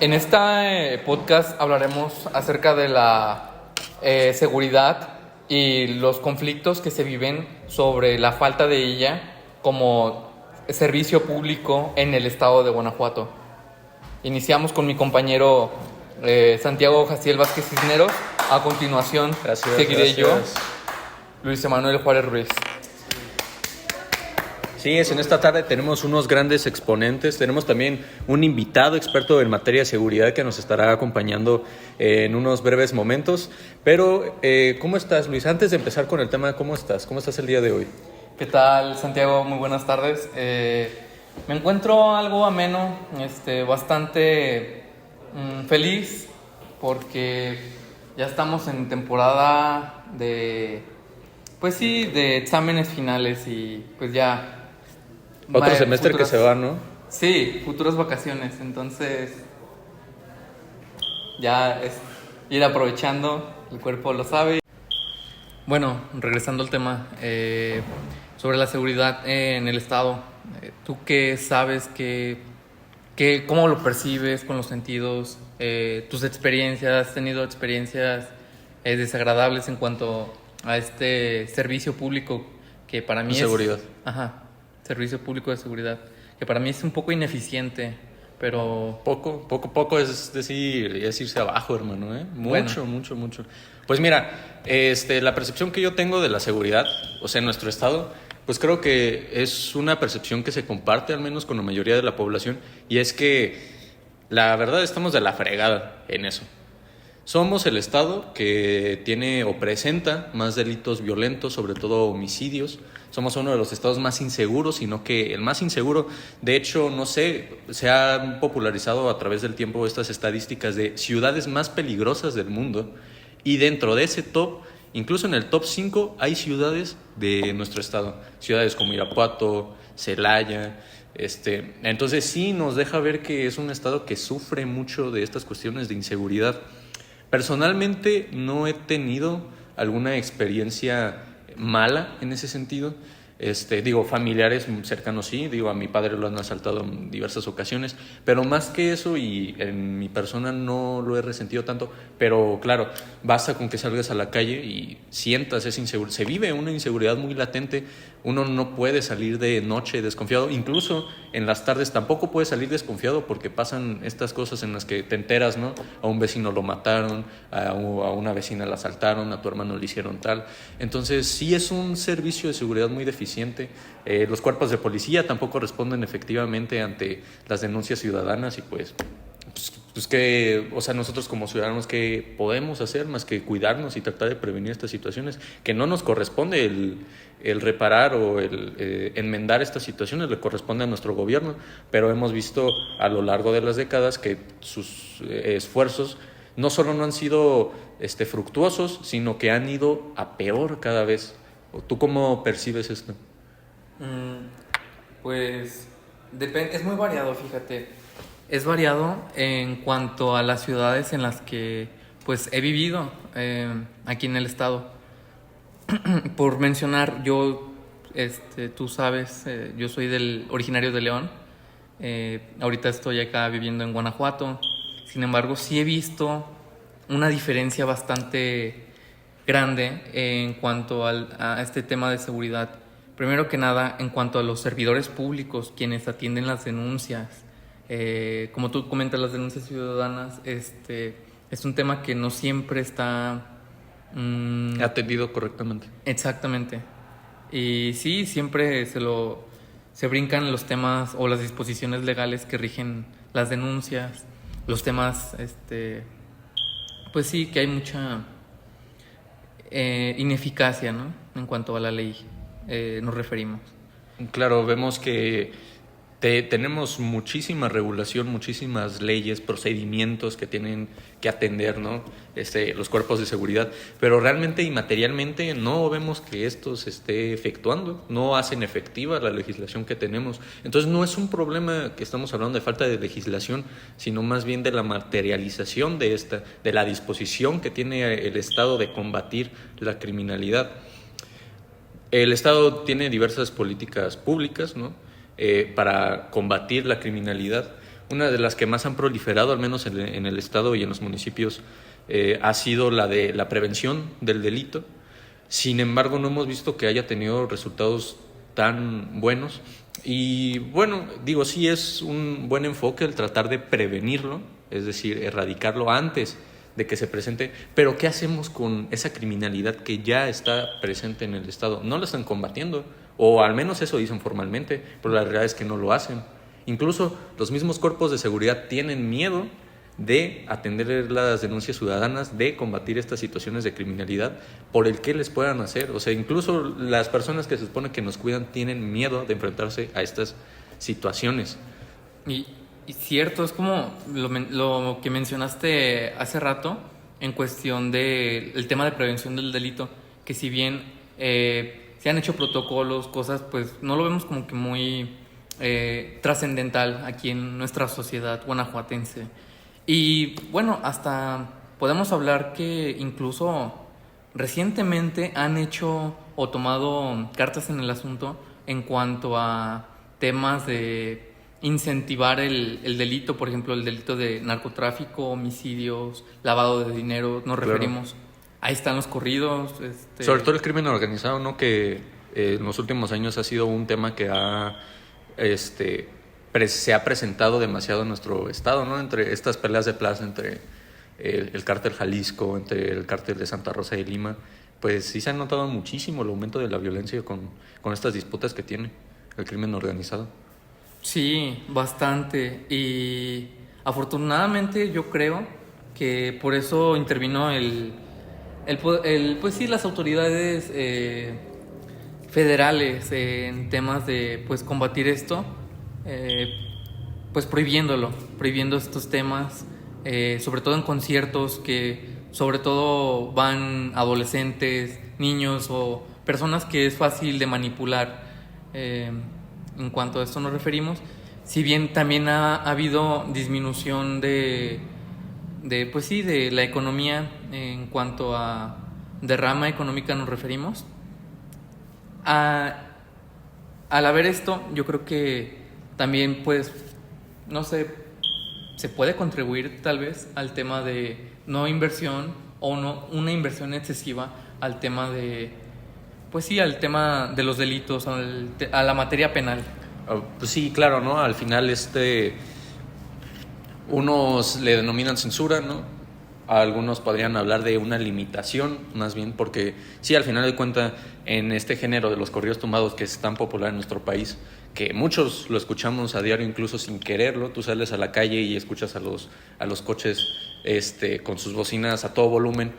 En este podcast hablaremos acerca de la seguridad y los conflictos que se viven sobre la falta de ella como servicio público en el estado de Guanajuato. Iniciamos con mi compañero Santiago Jaciel Vázquez Cisneros. A continuación seguiré yo, Luis Emanuel Juárez Ruiz. Sí, en esta tarde tenemos unos grandes exponentes. Tenemos también un invitado experto en materia de seguridad que nos estará acompañando en unos breves momentos. Pero, ¿cómo estás, Luis? Antes de empezar con el tema, ¿cómo estás? ¿Cómo estás el día de hoy? ¿Qué tal, Santiago? Muy buenas tardes. Me encuentro algo ameno, bastante feliz porque ya estamos en temporada de, pues sí, de exámenes finales y pues ya... Otro semestre que se va, ¿no? Sí, futuras vacaciones, entonces ya es ir aprovechando, el cuerpo lo sabe. Bueno, regresando al tema, sobre la seguridad en el estado, ¿tú qué sabes? ¿Cómo lo percibes con los sentidos? ¿Tus experiencias? ¿Has tenido experiencias desagradables en cuanto a este servicio público que para mí seguridad? Ajá, servicio público de seguridad, que para mí es un poco ineficiente, pero... Poco es decir, es irse abajo, hermano, ¿eh? Mucho, Bueno. mucho. Pues mira, la percepción que yo tengo de la seguridad, o sea, en nuestro estado, pues creo que es una percepción que se comparte al menos con la mayoría de la población, y es que la verdad estamos de la fregada en eso. Somos el estado que tiene o presenta más delitos violentos, sobre todo homicidios. Somos uno de los estados más inseguros, sino que el más inseguro. De hecho, no sé, se han popularizado a través del tiempo estas estadísticas de ciudades más peligrosas del mundo. Y dentro de ese top, incluso en el top 5, hay ciudades de nuestro estado. Ciudades como Irapuato, Celaya. Entonces sí nos deja ver que es un estado que sufre mucho de estas cuestiones de inseguridad. Personalmente no he tenido alguna experiencia mala en ese sentido. Familiares cercanos sí, a mi padre lo han asaltado en diversas ocasiones, pero más que eso, y en mi persona no lo he resentido tanto, pero claro, basta con que salgas a la calle y sientas esa inseguridad. Se vive una inseguridad muy latente. Uno no puede salir de noche desconfiado, incluso en las tardes tampoco puede salir desconfiado porque pasan estas cosas en las que te enteras, ¿no? A un vecino lo mataron, a una vecina la asaltaron, a tu hermano le hicieron tal. Entonces sí es un servicio de seguridad muy deficiente. Los cuerpos de policía tampoco responden efectivamente ante las denuncias ciudadanas y pues que, o sea, nosotros como ciudadanos, ¿qué podemos hacer más que cuidarnos y tratar de prevenir estas situaciones? Que no nos corresponde el reparar o el enmendar estas situaciones, le corresponde a nuestro gobierno, pero hemos visto a lo largo de las décadas que sus esfuerzos no solo no han sido fructuosos, sino que han ido a peor cada vez. ¿Tú cómo percibes esto? Pues depende, es muy variado, fíjate. Es variado en cuanto a las ciudades en las que pues he vivido aquí en el estado. Por mencionar, yo, tú sabes, yo soy originario de León. Ahorita estoy acá viviendo en Guanajuato. Sin embargo, sí he visto una diferencia bastante grande en cuanto a este tema de seguridad. Primero que nada, en cuanto a los servidores públicos, quienes atienden las denuncias. Como tú comentas, las denuncias ciudadanas, es un tema que no siempre está Atendido correctamente. Exactamente. Y sí, siempre se brincan los temas o las disposiciones legales que rigen las denuncias, los temas, pues sí, que hay mucha ineficacia, ¿no? En cuanto a la ley nos referimos. Claro, vemos que tenemos muchísima regulación, muchísimas leyes, procedimientos que tienen que atender, ¿no? Los cuerpos de seguridad, pero realmente y materialmente no vemos que esto se esté efectuando, no hacen efectiva la legislación que tenemos. Entonces no es un problema que estamos hablando de falta de legislación, sino más bien de la materialización de la disposición que tiene el Estado de combatir la criminalidad. El Estado tiene diversas políticas públicas, ¿no? Para combatir la criminalidad. una de las que más han proliferado, al menos en el estado y en los municipios, ha sido la de la prevención del delito. Sin embargo, no hemos visto que haya tenido resultados tan buenos. Y bueno, digo, sí es un buen enfoque el tratar de prevenirlo, es decir, erradicarlo antes de que se presente, pero ¿qué hacemos con esa criminalidad que ya está presente en el Estado? No la están combatiendo, o al menos eso dicen formalmente, pero la realidad es que no lo hacen. Incluso los mismos cuerpos de seguridad tienen miedo de atender las denuncias ciudadanas, de combatir estas situaciones de criminalidad, por el que les puedan hacer. O sea, incluso las personas que se supone que nos cuidan tienen miedo de enfrentarse a estas situaciones. Y, y cierto, es como lo que mencionaste hace rato en cuestión del tema de prevención del delito, que si bien se han hecho protocolos, cosas, pues no lo vemos como que muy trascendental aquí en nuestra sociedad guanajuatense. Y bueno, hasta podemos hablar que incluso recientemente han hecho o tomado cartas en el asunto en cuanto a temas de incentivar el delito, por ejemplo, el delito de narcotráfico, homicidios, lavado de dinero, nos Claro. referimos. Ahí están los corridos. Sobre todo el crimen organizado, ¿no? Que en los últimos años ha sido un tema que se ha presentado demasiado en nuestro estado, ¿no? Entre estas peleas de plaza entre el cártel Jalisco, entre el cártel de Santa Rosa de Lima, pues sí se ha notado muchísimo el aumento de la violencia con estas disputas que tiene el crimen organizado. Sí, bastante. Y afortunadamente yo creo que por eso intervino pues sí, las autoridades federales en temas de pues combatir esto, eh, pues prohibiendo estos temas, sobre todo en conciertos que sobre todo van adolescentes, niños o personas que es fácil de manipular. Eh, en cuanto a esto nos referimos, si bien también ha habido disminución pues sí, de la economía en cuanto a derrama económica nos referimos. Al haber esto, yo creo que también, pues, no sé, se puede contribuir tal vez al tema de no inversión o no una inversión excesiva al tema de, pues sí, al tema de los delitos, a la materia penal. Pues sí, claro, ¿no? Al final unos le denominan censura, ¿no? Algunos podrían hablar de una limitación, más bien, porque sí, al final de cuentas, en este género de los corridos tumbados que es tan popular en nuestro país, que muchos lo escuchamos a diario incluso sin quererlo, tú sales a la calle y escuchas a los coches con sus bocinas a todo volumen,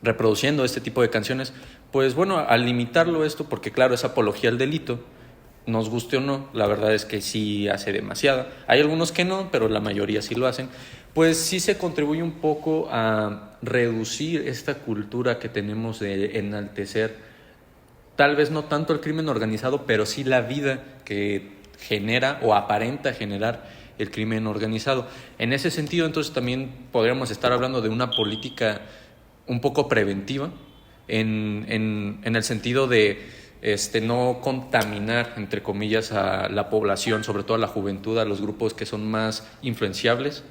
reproduciendo este tipo de canciones, pues bueno, al limitarlo esto, porque claro, es apología al delito, nos guste o no, la verdad es que sí hace demasiada. Hay algunos que no, pero la mayoría sí lo hacen. Pues sí se contribuye un poco a reducir esta cultura que tenemos de enaltecer, tal vez no tanto el crimen organizado, pero sí la vida que genera o aparenta generar el crimen organizado. En ese sentido, entonces también podríamos estar hablando de una política un poco preventiva, en el sentido de no contaminar, entre comillas, a la población, sobre todo a la juventud, a los grupos que son más influenciables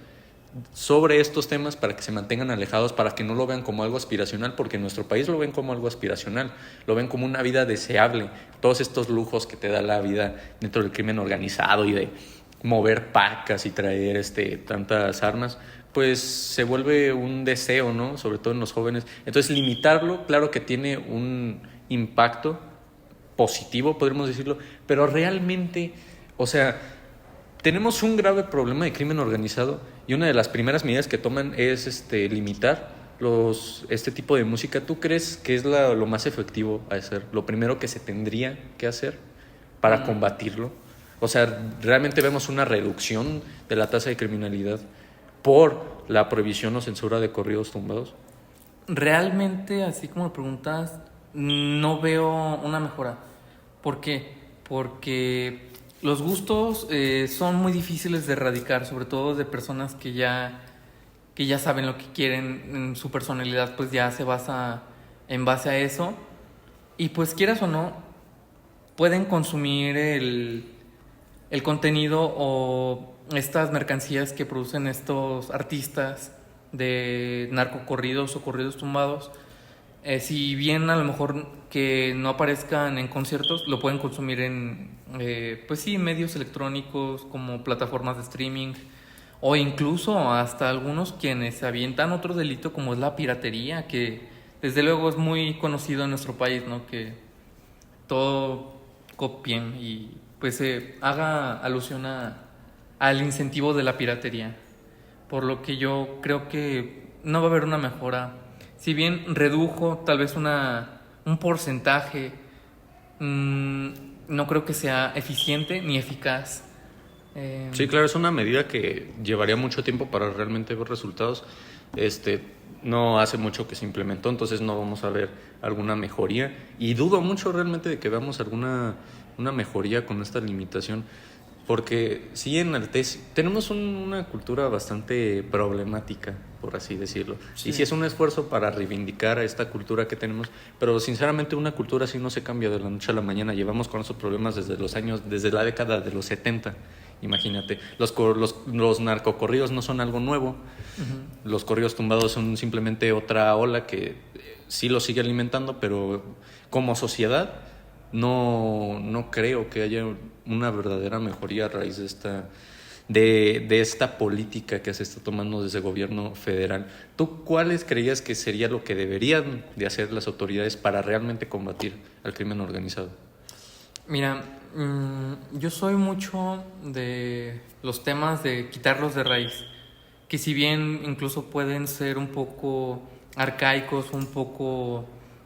sobre estos temas, para que se mantengan alejados, para que no lo vean como algo aspiracional, porque en nuestro país lo ven como algo aspiracional, lo ven como una vida deseable, todos estos lujos que te da la vida dentro del crimen organizado y de mover pacas y traer tantas armas, pues se vuelve un deseo, ¿no? Sobre todo en los jóvenes. Entonces limitarlo, claro que tiene un impacto positivo, podríamos decirlo, pero realmente, o sea, tenemos un grave problema de crimen organizado y una de las primeras medidas que toman es limitar este tipo de música. ¿Tú crees que es lo más efectivo a hacer? Lo primero que se tendría que hacer para combatirlo. O sea, realmente vemos una reducción de la tasa de criminalidad por la prohibición o censura de corridos tumbados. Realmente, así como me preguntas, no veo una mejora. ¿Por qué? Porque los gustos son muy difíciles de erradicar, sobre todo de personas que ya saben lo que quieren, su personalidad pues ya se basa en base a eso. Y pues quieras o no, pueden consumir el contenido o estas mercancías que producen estos artistas de narcocorridos o corridos tumbados, si bien a lo mejor que no aparezcan en conciertos, lo pueden consumir en, pues sí, medios electrónicos como plataformas de streaming o incluso hasta algunos quienes se avientan otro delito como es la piratería, que desde luego es muy conocido en nuestro país, ¿no? Que todo copien y pues se haga alusión al incentivo de la piratería. Por lo que yo creo que no va a haber una mejora. Si bien redujo tal vez un porcentaje, no creo que sea eficiente ni eficaz. Sí, claro, es una medida que llevaría mucho tiempo para realmente ver resultados. No hace mucho que se implementó, entonces no vamos a ver alguna mejoría. Y dudo mucho realmente de que veamos una mejoría con esta limitación. Porque sí enaltece, tenemos una cultura bastante problemática, por así decirlo. Sí. Y sí es un esfuerzo para reivindicar a esta cultura que tenemos, pero sinceramente una cultura así no se cambia de la noche a la mañana. Llevamos con esos problemas desde la década de los 70. Imagínate, los narcocorridos no son algo nuevo. Uh-huh. Los corridos tumbados son simplemente otra ola que sí lo sigue alimentando, pero como sociedad no creo que haya una verdadera mejoría a raíz de esta política que se está tomando desde el gobierno federal. ¿Tú cuáles creías que sería lo que deberían de hacer las autoridades para realmente combatir al crimen organizado? Mira, yo soy mucho de los temas de quitarlos de raíz, que si bien incluso pueden ser un poco arcaicos, un poco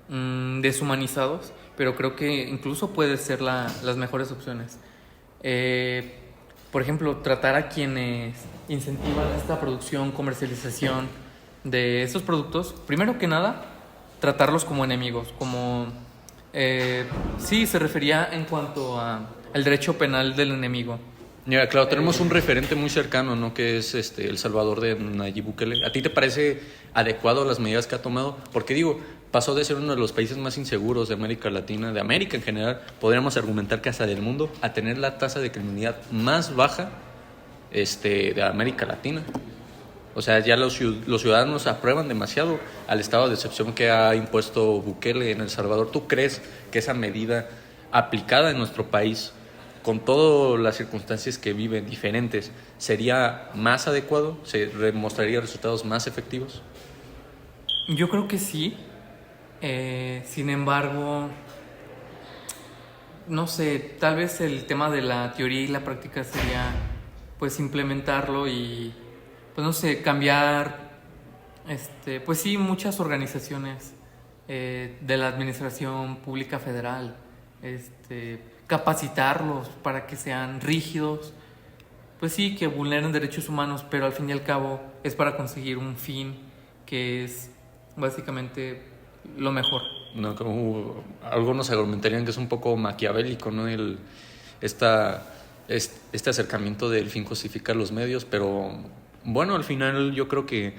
deshumanizados, pero creo que incluso pueden ser las mejores opciones. Por ejemplo, tratar a quienes incentivan esta producción, comercialización de estos productos, primero que nada, tratarlos como enemigos, como... sí, se refería en cuanto al derecho penal del enemigo. Mira, claro, tenemos un referente muy cercano, ¿no? Que es El Salvador de Nayib Bukele. ¿A ti te parece adecuado las medidas que ha tomado? Porque digo, pasó de ser uno de los países más inseguros de América Latina, de América en general, podríamos argumentar que hasta del mundo, a tener la tasa de criminalidad más baja de América Latina. O sea, ya los ciudadanos aprueban demasiado al estado de excepción que ha impuesto Bukele en El Salvador. ¿Tú crees que esa medida aplicada en nuestro país, con todas las circunstancias que viven diferentes, sería más adecuado? ¿Se demostraría resultados más efectivos? Yo creo que sí. Sin embargo, no sé, tal vez el tema de la teoría y la práctica sería pues implementarlo y pues no sé, cambiar pues sí, muchas organizaciones de la administración pública federal, capacitarlos para que sean rígidos, pues sí, que vulneren derechos humanos, pero al fin y al cabo es para conseguir un fin que es básicamente lo mejor. No, como algunos argumentarían que es un poco maquiavélico, ¿no? Este acercamiento del fin justifica los medios, pero bueno, al final yo creo que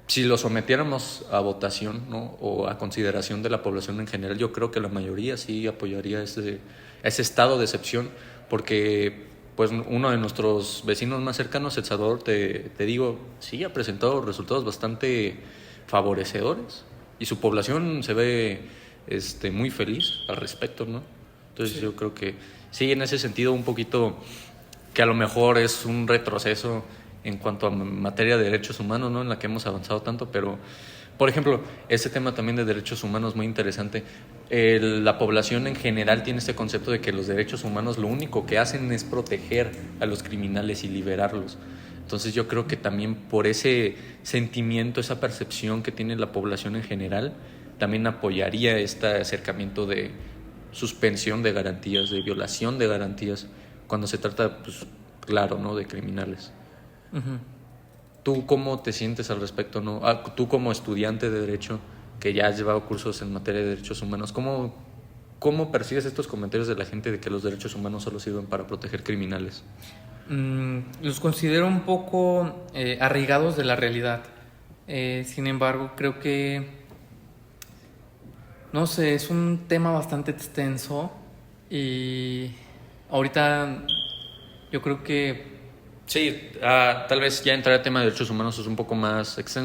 si lo sometiéramos a votación, ¿no? O a consideración de la población en general, yo creo que la mayoría sí apoyaría ese estado de excepción, porque pues uno de nuestros vecinos más cercanos, El Salvador, te digo, sí ha presentado resultados bastante favorecedores y su población se ve muy feliz al respecto, ¿no? Entonces sí, yo creo que sí, en ese sentido un poquito que a lo mejor es un retroceso en cuanto a materia de derechos humanos, ¿no? En la que hemos avanzado tanto, pero por ejemplo, ese tema también de derechos humanos muy interesante. La población en general tiene este concepto de que los derechos humanos lo único que hacen es proteger a los criminales y liberarlos. Entonces yo creo que también por ese sentimiento, esa percepción que tiene la población en general, también apoyaría este acercamiento de suspensión de garantías, de violación de garantías, cuando se trata, pues claro, ¿no? De criminales. Uh-huh. ¿Tú cómo te sientes al respecto, no? Tú como estudiante de Derecho, que ya has llevado cursos en materia de derechos humanos, ¿cómo percibes estos comentarios de la gente de que los derechos humanos solo sirven para proteger criminales? Los considero un poco arraigados de la realidad. Sin embargo, creo que, no sé, es un tema bastante extenso y ahorita yo creo que Sí, tal vez ya entrar al tema de derechos humanos es un poco más extenso.